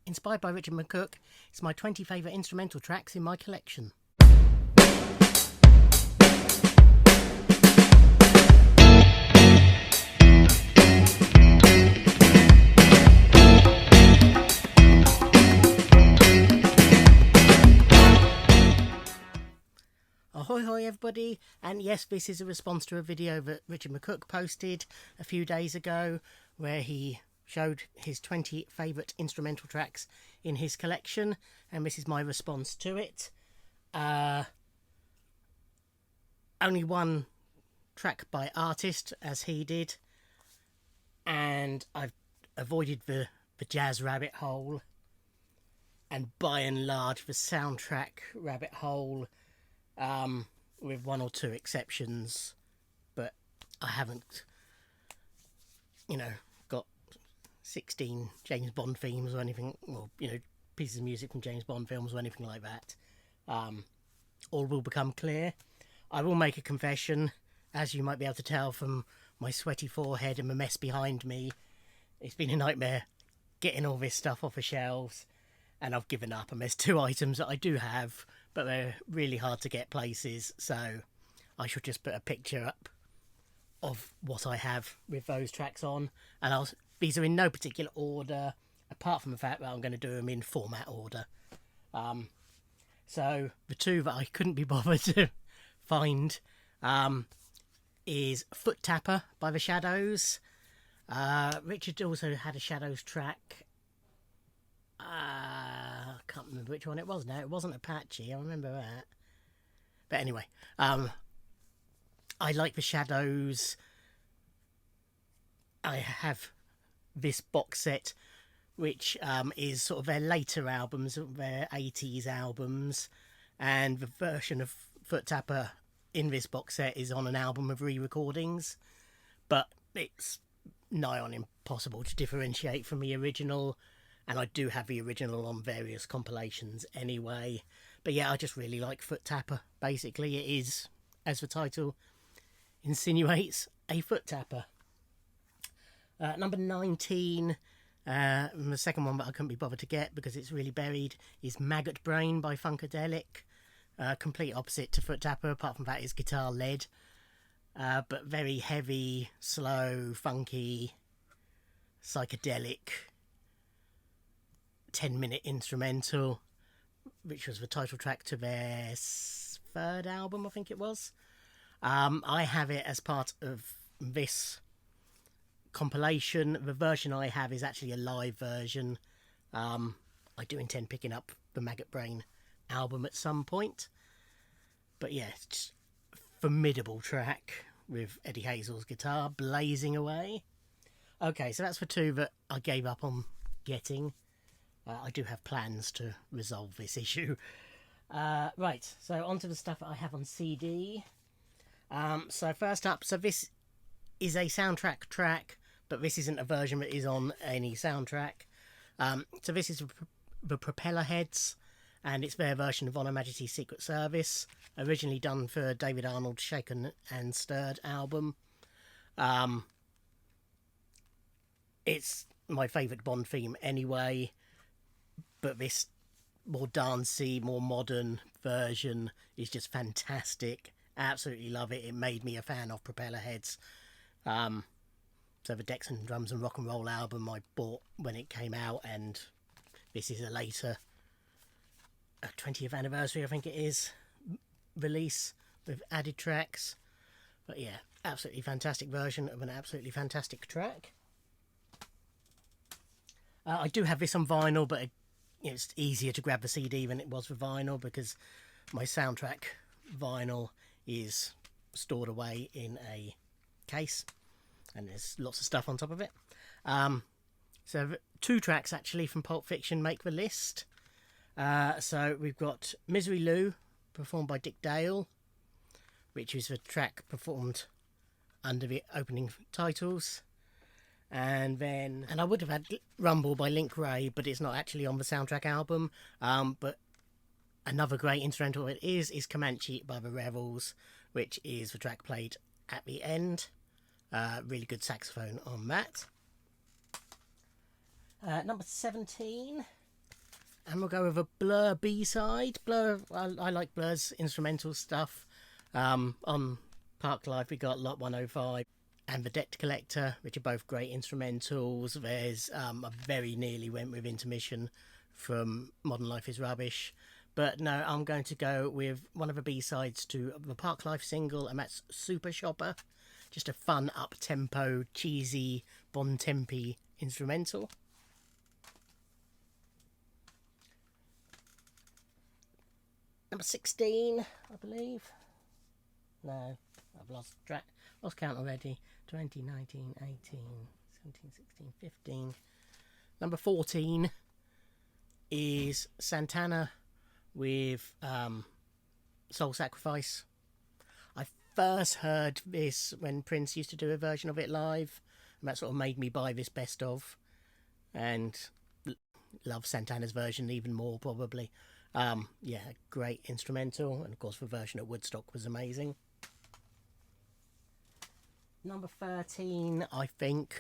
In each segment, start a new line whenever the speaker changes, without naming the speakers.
inspired by Richard McCook. It's my 20 favourite instrumental tracks in my collection. Ahoy hoy everybody, and yes, this is a response to a video that Richard McCook posted a few days ago where he showed his 20 favourite instrumental tracks in his collection, and this is my response to it. Only one track by artist, as he did, and I've avoided the jazz rabbit hole, and by and large the soundtrack rabbit hole, with one or two exceptions, but I haven't, got 16 James Bond themes or anything, or, pieces of music from James Bond films or anything like that. All will become clear. I will make a confession, as you might be able to tell from my sweaty forehead and the mess behind me. It's been a nightmare getting all this stuff off the shelves, and I've given up, and there's 2 items that I do have, but they're really hard to get places, so I should just put a picture up of what I have with those tracks on, and these are in no particular order, apart from the fact that I'm going to do them in format order. So the 2 that I couldn't be bothered to find is Foot Tapper by The Shadows. Richard also had a Shadows track. I can't remember which one it was now. It wasn't Apache, I remember that. But anyway, I like The Shadows. I have this box set, which is sort of their later albums, their 80s albums, and the version of Foot Tapper in this box set is on an album of re-recordings, but it's nigh on impossible to differentiate from the original. And I do have the original on various compilations anyway. But yeah, I just really like Foot Tapper. Basically, it is, as the title insinuates, a foot tapper. Number 19, the second one that I couldn't be bothered to get because it's really buried, is Maggot Brain by Funkadelic. Complete opposite to Foot Tapper, apart from that it's guitar led. But very heavy, slow, funky, psychedelic 10-minute instrumental, which was the title track to their 3rd album, I think it was. I have it as part of this compilation. The version I have is actually a live version. I do intend picking up the Maggot Brain album at some point, but yeah, it's just a formidable track with Eddie Hazel's guitar blazing away. Okay, so that's the 2 that I gave up on getting. I do have plans to resolve this issue. Right, so on to the stuff that I have on CD. So first up, so this is a soundtrack track, but this isn't a version that is on any soundtrack. So this is the Propeller Heads, and it's their version of On Her Majesty's Secret Service, originally done for David Arnold's Shaken and Stirred album. It's my favourite Bond theme anyway, but this more dancey, more modern version is just fantastic. Absolutely love it. It made me a fan of Propeller Heads. So the Decks and Drums and Rock and Roll album I bought when it came out, and this is a later 20th anniversary, I think it is, release with added tracks. But yeah, absolutely fantastic version of an absolutely fantastic track. I do have this on vinyl, but it's easier to grab the CD than it was for vinyl because my soundtrack vinyl is stored away in a case and there's lots of stuff on top of it. So 2 tracks actually from Pulp Fiction make the list. So we've got Misery Lou, performed by Dick Dale, which is the track performed under the opening titles. And I would have had Rumble by Link Wray, but it's not actually on the soundtrack album. But another great instrumental it is Comanche by the Rebels, which is the track played at the end. Really good saxophone on that. Number 17 And we'll go with a Blur B-side. Blur, I like Blur's instrumental stuff. On Park Life we got Lot 105 and The Debt Collector, which are both great instrumentals. There's I very nearly went with Intermission from Modern Life is Rubbish. But no, I'm going to go with one of the B-sides to the Park Life single, and that's Super Shopper. Just a fun, up-tempo, cheesy, bon-tempi instrumental. Number 16, I believe. No, I've lost count already. 20, 19, 18, 17, 16, 15. Number 14 is Santana with Soul Sacrifice. I first heard this when Prince used to do a version of it live, and that sort of made me buy this best of, and love Santana's version even more probably. Yeah, great instrumental, and of course the version at Woodstock was amazing. Number 13, I think.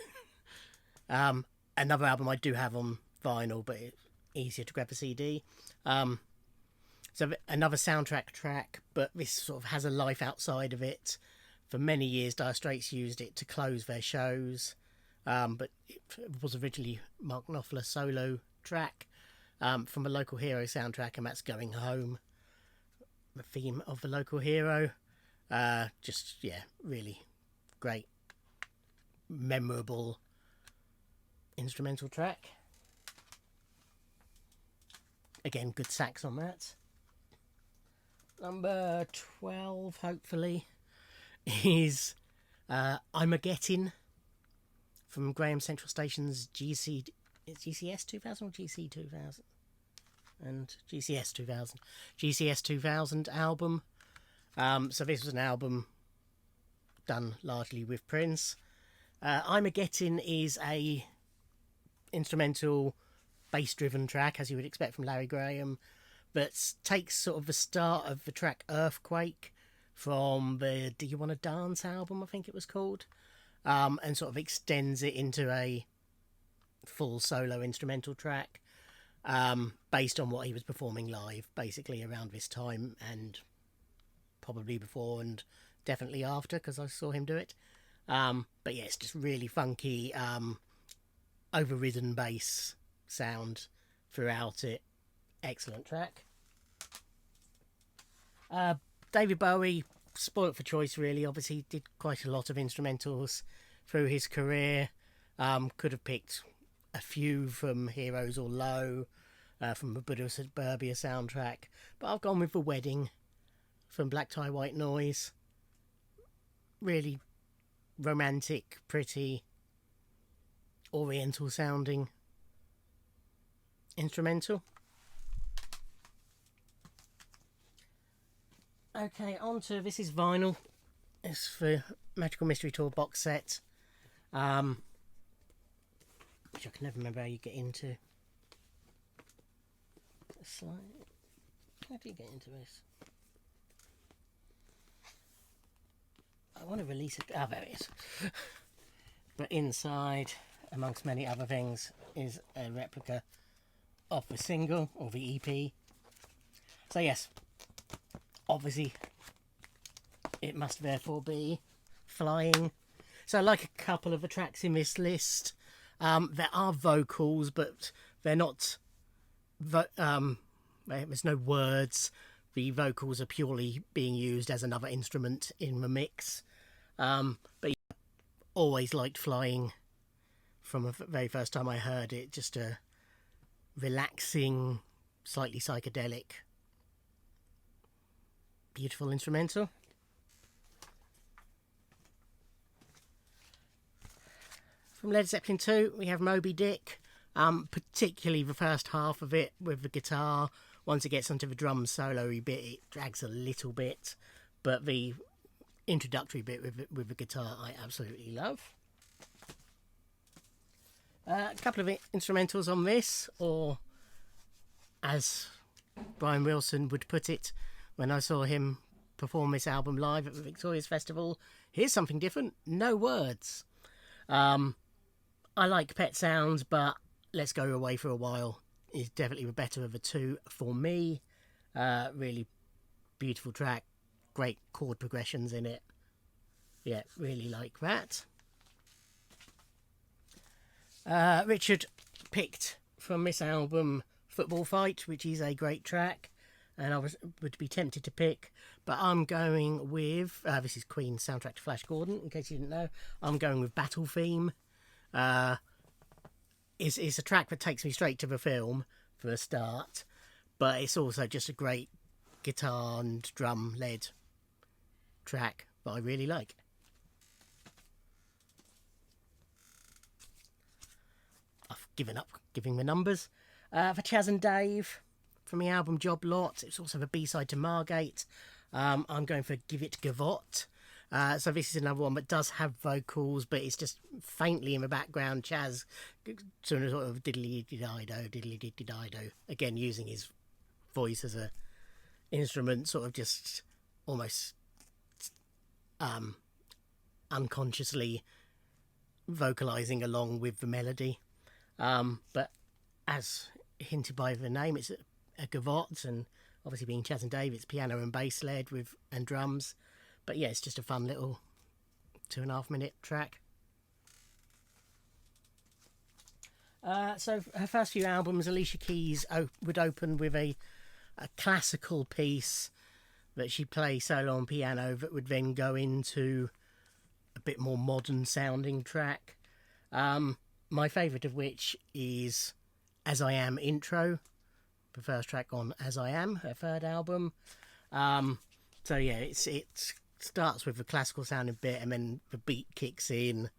Another album I do have on vinyl, but it's easier to grab a CD. So another soundtrack track, but this sort of has a life outside of it. For many years, Dire Straits used it to close their shows, but it was originally Mark Knopfler's solo track from the Local Hero soundtrack, and that's Going Home, the theme of the Local Hero. Just, yeah, really great, memorable instrumental track. Again, good sax on that. Number 12, hopefully, is I'm a Gettin' from Graham Central Station's GCS 2000 or GC 2000? And GCS 2000. GCS 2000 album. So this was an album done largely with Prince. I'm a Gettin' is a instrumental bass-driven track, as you would expect from Larry Graham, that takes sort of the start of the track Earthquake from the Do You Wanna Dance album, I think it was called, and sort of extends it into a full solo instrumental track, based on what he was performing live, basically around this time, and probably before and definitely after, because I saw him do it. But yeah, it's just really funky, overridden bass sound throughout it. Excellent track. David Bowie, spoilt for choice really. Obviously did quite a lot of instrumentals through his career. Could have picked a few from Heroes or Low, from the Buddha Suburbia soundtrack, but I've gone with The Wedding from Black Tie White Noise. Really romantic, pretty, oriental sounding instrumental. Okay, on to this is vinyl. It's for Magical Mystery Tour box set, which I can never remember how you get into. How do you get into this? I want to release it. Ah, there it is. But inside, amongst many other things, is a replica of the single, or the EP. So yes, obviously it must therefore be Flying. So like a couple of the tracks in this list, there are vocals, but they're not, there's no words. The vocals are purely being used as another instrument in the mix. But yeah, always liked Flying from the very first time I heard it. Just a relaxing, slightly psychedelic, beautiful instrumental. From Led Zeppelin 2, we have Moby Dick, particularly the first half of it with the guitar. Once it gets onto the drum solo-y bit, it drags a little bit, but the introductory bit with the guitar I absolutely love. A couple of instrumentals on this, or as Brian Wilson would put it when I saw him perform this album live at the Victoria's Festival, here's something different, no words. I like Pet Sounds, but Let's Go Away for a While is definitely the better of the two for me. Really beautiful track, great chord progressions in it. Yeah, really like that. Richard picked from this album Football Fight, which is a great track, and I would be tempted to pick, but I'm going with this is Queen's soundtrack to Flash Gordon, in case you didn't know. I'm going with Battle Theme. It's a track that takes me straight to the film for a start, but it's also just a great guitar and drum led track that I really like. I've given up giving the numbers. For Chas and Dave, from the album Job Lot, it's also the B-side to Margate. I'm going for Give It Gavotte. So this is another one that does have vocals, but it's just faintly in the background. Chas sort of diddly-diddly-dido, diddly-diddly-dido, again using his voice as a instrument, sort of just almost unconsciously vocalising along with the melody. But as hinted by the name, it's a gavotte, and obviously being Chas and Dave, it's piano and bass led and drums. But yeah, it's just a fun little 2.5 minute track. So her first few albums, Alicia Keys would open with a classical piece that she'd play solo on piano that would then go into a bit more modern sounding track. My favourite of which is As I Am Intro, the first track on As I Am, her third album. So yeah, it starts with a classical sounding bit, and then the beat kicks in,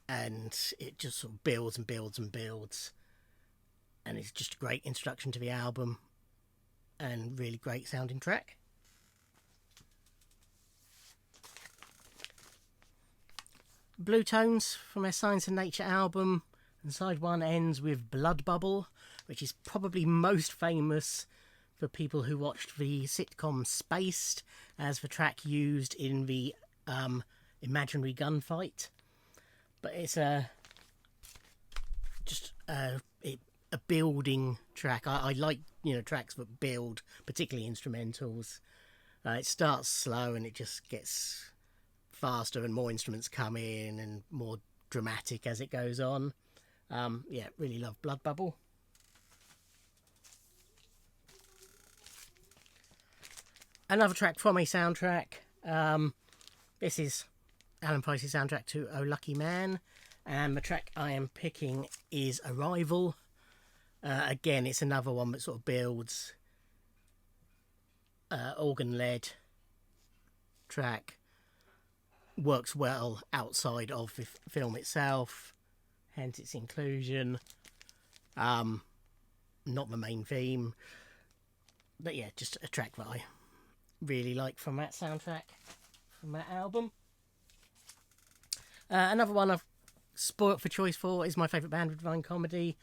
and it just sort of builds and builds and builds, and it's just a great introduction to the album and really great sounding track. Blue Tones from their Science and Nature album, and side one ends with Blood Bubble, which is probably most famous for people who watched the sitcom Spaced as the track used in the imaginary gunfight. But it's just a building track. I like tracks that build, particularly instrumentals. It starts slow and it just gets faster and more instruments come in and more dramatic as it goes on. Yeah, really love Blood Bubble. Another track from a soundtrack. This is Alan Price's soundtrack to Oh Lucky Man, and the track I am picking is Arrival. Again, it's another one that sort of builds, organ-led track, works well outside of the film itself, hence its inclusion. Not the main theme, but yeah, just a track that I really like from that soundtrack, from that album. Another one I've spoilt for choice for is my favourite band with Divine Comedy.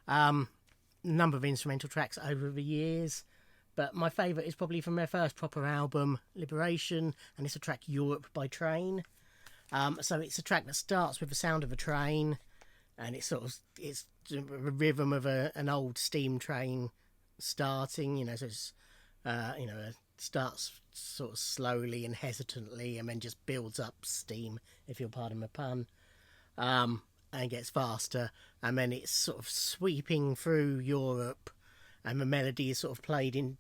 Number of instrumental tracks over the years, but my favourite is probably from their first proper album, Liberation, and it's a track Europe by Train. So it's a track that starts with the sound of a train, and it's the rhythm of an old steam train starting, so it's it starts sort of slowly and hesitantly and then just builds up steam, if you'll pardon my pun, and gets faster, and then it's sort of sweeping through Europe, and the melody is sort of played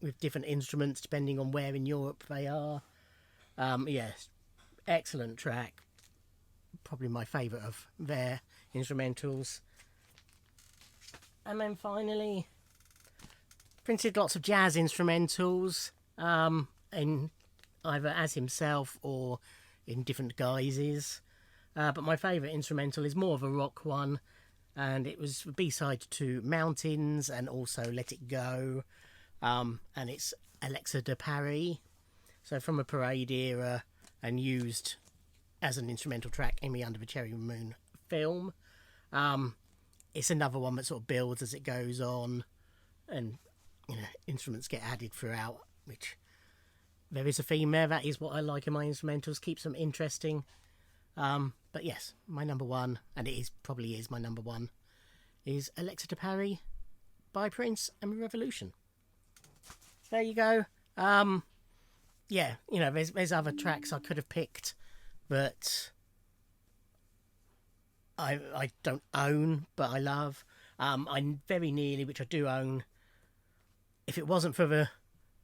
with different instruments depending on where in Europe they are. Yes, excellent track, probably my favourite of their instrumentals. And then finally, Prince did lots of jazz instrumentals, in either as himself or in different guises. But my favourite instrumental is more of a rock one, and it was the B-side to Mountains and also Let It Go, and it's Alexa de Paris, so from a Parade era, and used as an instrumental track in the Under the Cherry Moon film. It's another one that sort of builds as it goes on, and instruments get added throughout, which there is a theme there. That is what I like in my instrumentals, keeps them interesting. But yes, my number one, and probably is my number one, is Alexa de Paris, by Prince and Revolution. There you go. Yeah, you know, there's other tracks I could have picked that I don't own, but I love. I very nearly, which I do own. If it wasn't for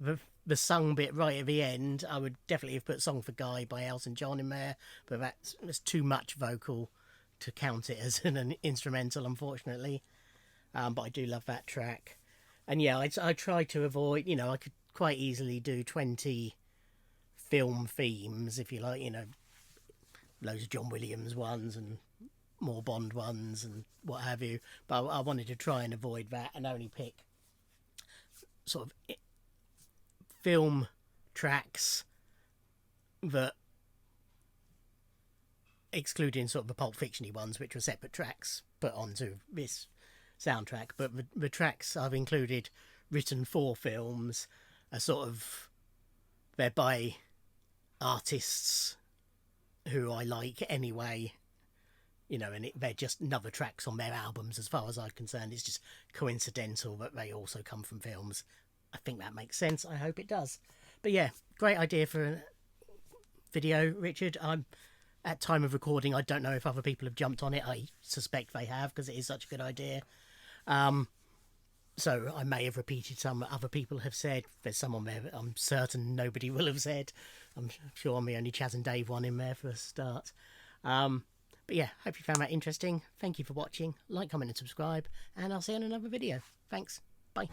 the sung bit right at the end, I would definitely have put "Song for Guy" by Elton John in there. But that's too much vocal to count it as an instrumental, unfortunately. But I do love that track. And yeah, I try to avoid, you know, I could quite easily do 20 film themes, if you like, you know, loads of John Williams ones and more Bond ones and what have you. But I wanted to try and avoid that and only pick sort of film tracks that, excluding sort of the Pulp Fiction-y ones, which were separate tracks put onto this soundtrack, but the tracks I've included written for films are sort of, they're by artists who I like anyway, you know, and they're just another tracks on their albums. As far as I'm concerned, it's just coincidental that they also come from films. I think that makes sense. I hope it does. But yeah, great idea for a video, Richard. I'm at time of recording, I don't know if other people have jumped on it. I suspect they have, because it is such a good idea. So I may have repeated some other people have said. There's some on there that I'm certain nobody will have said. I'm sure I'm the only Chaz and Dave one in there for a start. But yeah, hope you found that interesting. Thank you for watching. Like, comment and subscribe, and I'll see you in another video. Thanks. Bye.